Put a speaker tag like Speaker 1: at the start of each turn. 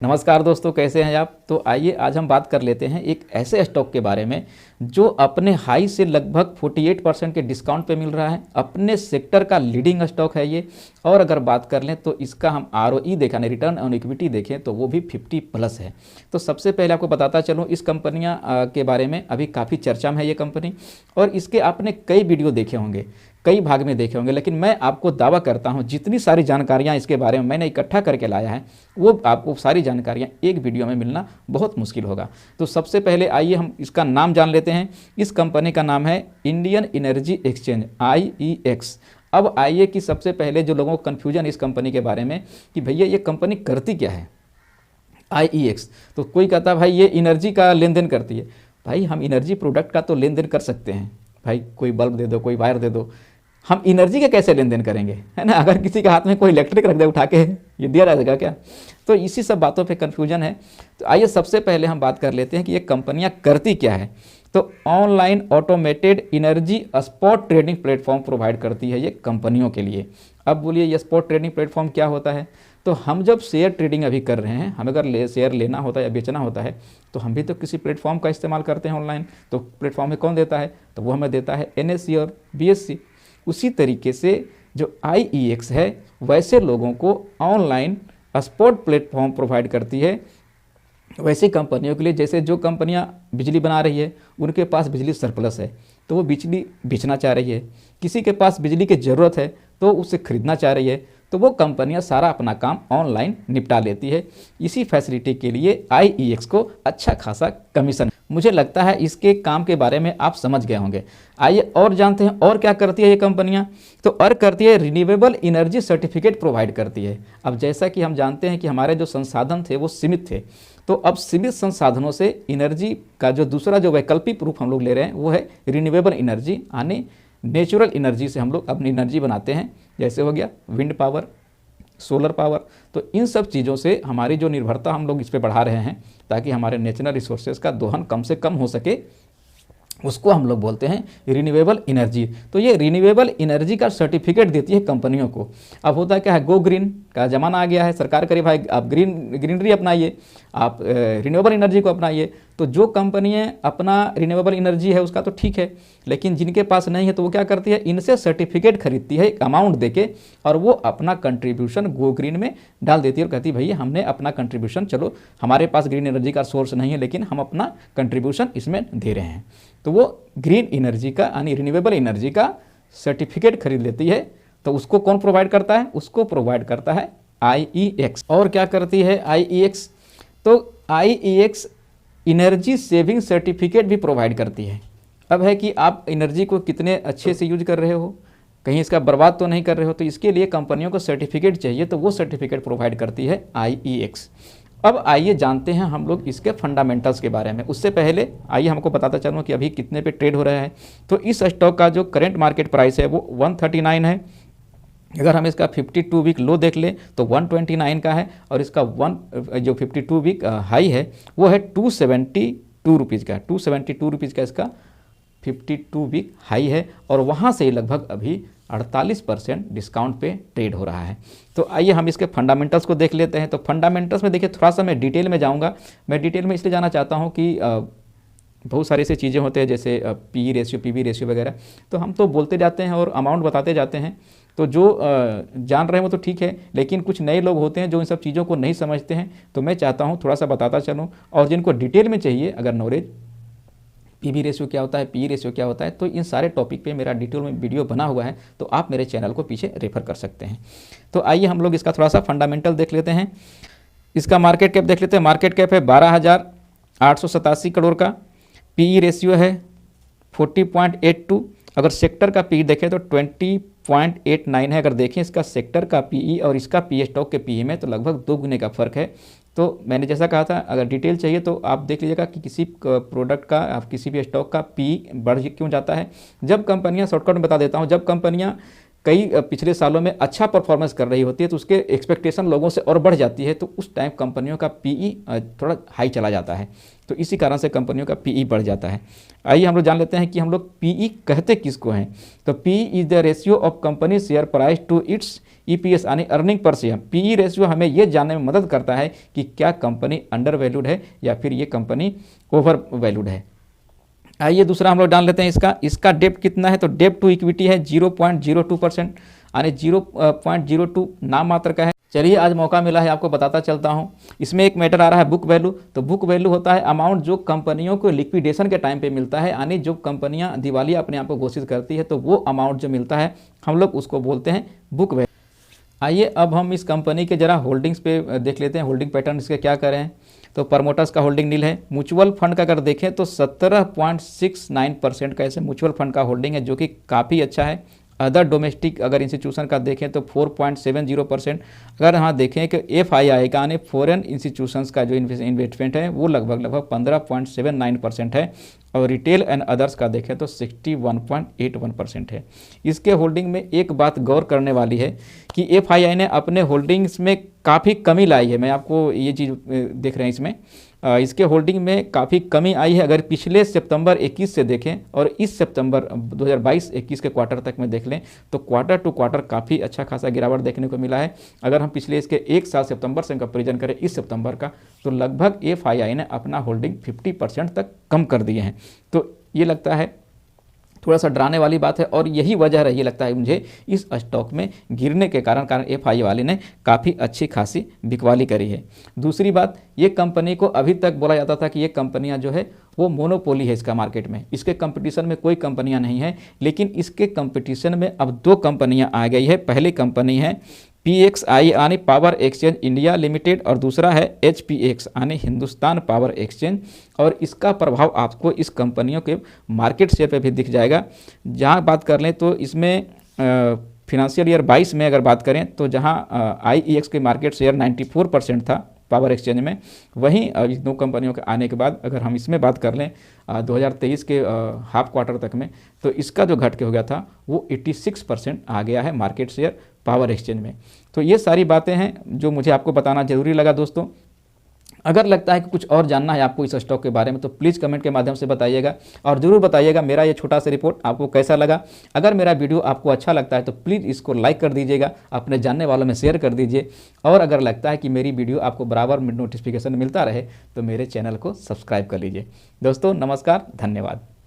Speaker 1: नमस्कार दोस्तों, कैसे हैं आप। तो आइए आज हम बात कर लेते हैं एक ऐसे स्टॉक के बारे में जो अपने हाई से लगभग 48% के डिस्काउंट पे मिल रहा है। अपने सेक्टर का लीडिंग स्टॉक है ये। और अगर बात कर लें तो इसका हम ROE देखा नहीं, रिटर्न ऑन इक्विटी देखें तो वो भी 50+ है। तो सबसे पहले आपको बताता चलूँ इस कंपनियाँ के बारे में। अभी काफ़ी चर्चा में है ये कंपनी और इसके आपने कई वीडियो देखे होंगे, कई भाग में देखे होंगे, लेकिन मैं आपको दावा करता हूं जितनी सारी जानकारियां इसके बारे में मैंने इकट्ठा करके लाया है वो आपको सारी जानकारियां एक वीडियो में मिलना बहुत मुश्किल होगा। तो सबसे पहले आइए हम इसका नाम जान लेते हैं। इस कंपनी का नाम है इंडियन एनर्जी एक्सचेंज, IEX। अब आइए कि सबसे पहले जो लोगों को कन्फ्यूजन इस कंपनी के बारे में कि भैया ये कंपनी करती क्या है IEX। तो कोई कहता भाई ये एनर्जी का लेन देन करती है। भाई हम एनर्जी प्रोडक्ट का तो लेन देन कर सकते हैं, भाई कोई बल्ब दे दो, कोई वायर दे दो, हम एनर्जी का कैसे लेन देन करेंगे, है ना। अगर किसी के हाथ में कोई इलेक्ट्रिक रख दे उठा के, ये दिया जाएगा क्या। तो इसी सब बातों पे कन्फ्यूजन है। तो आइए सबसे पहले हम बात कर लेते हैं कि ये कंपनियां करती क्या है। तो online automated energy spot trading platform provide करती है ये कंपनियों के लिए। अब बोलिए ये स्पॉट ट्रेडिंग प्लेटफॉर्म क्या होता है। तो हम जब शेयर ट्रेडिंग अभी कर रहे हैं, हमें अगर शेयर लेना होता है या बेचना होता है तो हम भी तो किसी प्लेटफॉर्म का इस्तेमाल करते हैं ऑनलाइन। तो प्लेटफॉर्म में कौन देता है, तो वो हमें देता है NSE और BSE। उसी तरीके से जो IEX है वैसे लोगों को ऑनलाइन स्पॉट प्लेटफॉर्म प्रोवाइड करती है वैसी कंपनियों के लिए। जैसे जो कंपनियां बिजली बना रही है उनके पास बिजली सरप्लस है तो वो बिजली बेचना चाह रही है, किसी के पास बिजली की ज़रूरत है तो उसे खरीदना चाह रही है, तो वो कंपनियां सारा अपना काम ऑनलाइन निपटा लेती है। इसी फैसिलिटी के लिए IEX को अच्छा खासा कमीशन। मुझे लगता है इसके काम के बारे में आप समझ गए होंगे। आइए और जानते हैं और क्या करती है ये कंपनियां। तो और करती है रिन्यूएबल एनर्जी सर्टिफिकेट प्रोवाइड करती है। अब जैसा कि हम जानते हैं कि हमारे जो संसाधन थे वो सीमित थे, तो अब सीमित संसाधनों से एनर्जी का जो दूसरा जो वैकल्पिक रूप हम लोग ले रहे हैं वो है रिन्यूएबल एनर्जी, यानी नेचुरल एनर्जी से हम लोग अपनी एनर्जी बनाते हैं। जैसे हो गया विंड पावर, सोलर पावर। तो इन सब चीज़ों से हमारी जो निर्भरता हम लोग इस पर बढ़ा रहे हैं ताकि हमारे नेचुरल रिसोर्सेज का दोहन कम से कम हो सके, उसको हम लोग बोलते हैं रिन्यूएबल एनर्जी। तो ये रिन्यूएबल एनर्जी का सर्टिफिकेट देती है कंपनियों को। अब होता क्या है, गो ग्रीन का ज़माना आ गया है। सरकार करे भाई आप ग्रीनरी अपनाइए, आप रिन्यूएबल एनर्जी को अपनाइए। तो जो कंपनियां अपना रिन्यूएबल एनर्जी है उसका तो ठीक है, लेकिन जिनके पास नहीं है तो वो क्या करती है, इनसे सर्टिफिकेट खरीदती है एक अमाउंट देके और वो अपना कंट्रीब्यूशन गो ग्रीन में डाल देती है और कहती है भैया हमने अपना कंट्रीब्यूशन, चलो हमारे पास ग्रीन एनर्जी का सोर्स नहीं है लेकिन हम अपना कंट्रीब्यूशन इसमें दे रहे हैं। तो वो ग्रीन एनर्जी का यानी रिन्यूएबल एनर्जी का सर्टिफिकेट खरीद लेती है। तो उसको कौन प्रोवाइड करता है, उसको प्रोवाइड करता है IEX। और क्या करती है IEX, तो IEX एनर्जी सेविंग सर्टिफिकेट भी प्रोवाइड करती है। अब है कि आप एनर्जी को कितने अच्छे से यूज कर रहे हो, कहीं इसका बर्बाद तो नहीं कर रहे हो, तो इसके लिए कंपनियों को सर्टिफिकेट चाहिए, तो वो सर्टिफिकेट प्रोवाइड करती है IEX। अब आइए जानते हैं हम लोग इसके फंडामेंटल्स के बारे में। उससे पहले आइए हमको बताता चलूँ कि अभी कितने पे ट्रेड हो रहा है। तो इस स्टॉक का जो करंट मार्केट प्राइस है वो 139 है। अगर हम इसका 52 वीक लो देख लें तो 129 का है और इसका जो 52 वीक हाई है वो है 272 रुपीज़ का। 272 रुपीज़ का इसका 52 वीक हाई है और वहाँ से लगभग अभी 48% डिस्काउंट पे ट्रेड हो रहा है। तो आइए हम इसके फंडामेंटल्स को देख लेते हैं। तो फंडामेंटल्स में देखिए थोड़ा सा मैं डिटेल में जाऊँगा। मैं डिटेल में इसलिए जाना चाहता हूँ कि बहुत सारी ऐसी चीज़ें होते हैं जैसे PE रेशियो, PB रेशियो वगैरह, तो हम तो बोलते जाते हैं और अमाउंट बताते जाते हैं। तो जो जान रहे हैं वो तो ठीक है, लेकिन कुछ नए लोग होते हैं जो इन सब चीज़ों को नहीं समझते हैं, तो मैं चाहता हूँ थोड़ा सा बताता चलूँ। और जिनको डिटेल में चाहिए अगर नॉलेज, PB रेशियो क्या होता है, PE रेशियो क्या होता है, तो इन सारे टॉपिक पे मेरा डिटेल में वीडियो बना हुआ है, तो आप मेरे चैनल को पीछे रेफर कर सकते हैं। तो आइए हम लोग इसका थोड़ा सा फंडामेंटल देख लेते हैं। इसका मार्केट कैप देख लेते हैं। मार्केट कैप है 12,887 करोड़ का। PE रेशियो है 40.82। अगर सेक्टर का PE देखें तो 20.89 है। अगर देखें इसका सेक्टर का PE और इसका PE स्टॉक के PE में तो लगभग 2 गुने का फ़र्क है। तो मैंने जैसा कहा था अगर डिटेल चाहिए तो आप देख लीजिएगा कि किसी प्रोडक्ट का, आप किसी भी स्टॉक का PE बढ़ क्यों जाता है। जब कंपनियां, शॉर्टकट में बता देता हूं, जब कंपनियां कई पिछले सालों में अच्छा परफॉर्मेंस कर रही होती है तो उसके एक्सपेक्टेशन लोगों से और बढ़ जाती है, तो उस टाइम कंपनियों का पीई थोड़ा हाई चला जाता है, तो इसी कारण से कंपनियों का पीई बढ़ जाता है। आइए हम लोग जान लेते हैं कि हम लोग पीई कहते किसको हैं। तो PE is the ratio of company share price to its EPS यानी earning per share. PE ratio हमें ये जानने में मदद करता है कि क्या कंपनी अंडर वैल्यूड है या फिर ये कंपनी ओवर वैल्यूड है। आइए दूसरा हम लोग जान लेते हैं इसका डेप्ट कितना है। तो डेप्ट टू इक्विटी है 0.02% यानी 0.02 नाम मात्र का है। चलिए आज मौका मिला है आपको बताता चलता हूँ। इसमें एक मैटर आ रहा है बुक वैल्यू। तो बुक वैल्यू होता है अमाउंट जो कंपनियों को लिक्विडेशन के टाइम पे मिलता है, यानी जो कंपनियां दिवालिया अपने आप को घोषित करती है तो वो अमाउंट जो मिलता है हम लोग उसको बोलते हैं बुक वैल्यू। आइए अब हम इस कंपनी के जरा होल्डिंग्स पे देख लेते हैं, होल्डिंग पैटर्न इसके क्या करें। तो प्रमोटर्स का होल्डिंग नील है। म्यूचुअल फंड का अगर देखें तो 17.69% का ऐसे म्यूचुअल फंड का होल्डिंग है जो कि काफ़ी अच्छा है। अदर डोमेस्टिक अगर इंस्टीट्यूशन का देखें तो 4.70%। अगर हाँ देखें कि FII का यानी फॉरेन इंस्टीट्यूशंस का जो इन्वेस्टमेंट है वो लगभग 15.79% है। और रिटेल एंड अदर्स का देखें तो 61.81% है। इसके होल्डिंग में एक बात गौर करने वाली है कि FII ने अपने होल्डिंग्स में काफ़ी कमी लाई है। मैं आपको ये चीज़ देख रहे हैं इसमें इसके होल्डिंग में काफ़ी कमी आई है। अगर पिछले सितंबर 21 से देखें और इस सितंबर 2022-21 के क्वार्टर तक में देख लें तो क्वार्टर टू क्वार्टर काफ़ी अच्छा खासा गिरावट देखने को मिला है। अगर हम पिछले इसके एक साल सितंबर से कंपेरिजन करें इस सितंबर का तो लगभग FII ने अपना होल्डिंग 50% तक कम कर दिए हैं। तो ये लगता है थोड़ा सा डराने वाली बात है और यही वजह रही लगता है मुझे इस स्टॉक में गिरने के कारण FII वाले ने काफ़ी अच्छी खासी बिकवाली करी है। दूसरी बात, ये कंपनी को अभी तक बोला जाता था कि ये कंपनियां जो है वो मोनोपोली है इसका मार्केट में, इसके कंपटीशन में कोई कंपनियां नहीं है, लेकिन इसके कंपटीशन में अब 2 कंपनियां आ गई है। पहली कंपनी है PXI यानी पावर एक्सचेंज इंडिया लिमिटेड और दूसरा है HPX यानी हिंदुस्तान पावर एक्सचेंज। और इसका प्रभाव आपको इस कंपनियों के मार्केट शेयर पे भी दिख जाएगा। जहां बात कर लें तो इसमें फिनेंशियल ईयर 22 में अगर बात करें तो जहां IEX के मार्केट शेयर 94% था पावर एक्सचेंज में, वहीं इन 2 कंपनियों के आने के बाद अगर हम इसमें बात कर लें 2023 के हाफ क्वार्टर तक में तो इसका जो घट के हो गया था वो 86% आ गया है मार्केट शेयर पावर एक्सचेंज में। तो ये सारी बातें हैं जो मुझे आपको बताना जरूरी लगा दोस्तों। अगर लगता है कि कुछ और जानना है आपको इस स्टॉक के बारे में तो प्लीज़ कमेंट के माध्यम से बताइएगा और ज़रूर बताइएगा मेरा ये छोटा सा रिपोर्ट आपको कैसा लगा। अगर मेरा वीडियो आपको अच्छा लगता है तो प्लीज़ इसको लाइक कर दीजिएगा, अपने जानने वालों में शेयर कर दीजिए। और अगर लगता है कि मेरी वीडियो आपको बराबर नोटिफिकेशन मिलता रहे तो मेरे चैनल को सब्सक्राइब कर लीजिए। दोस्तों नमस्कार, धन्यवाद।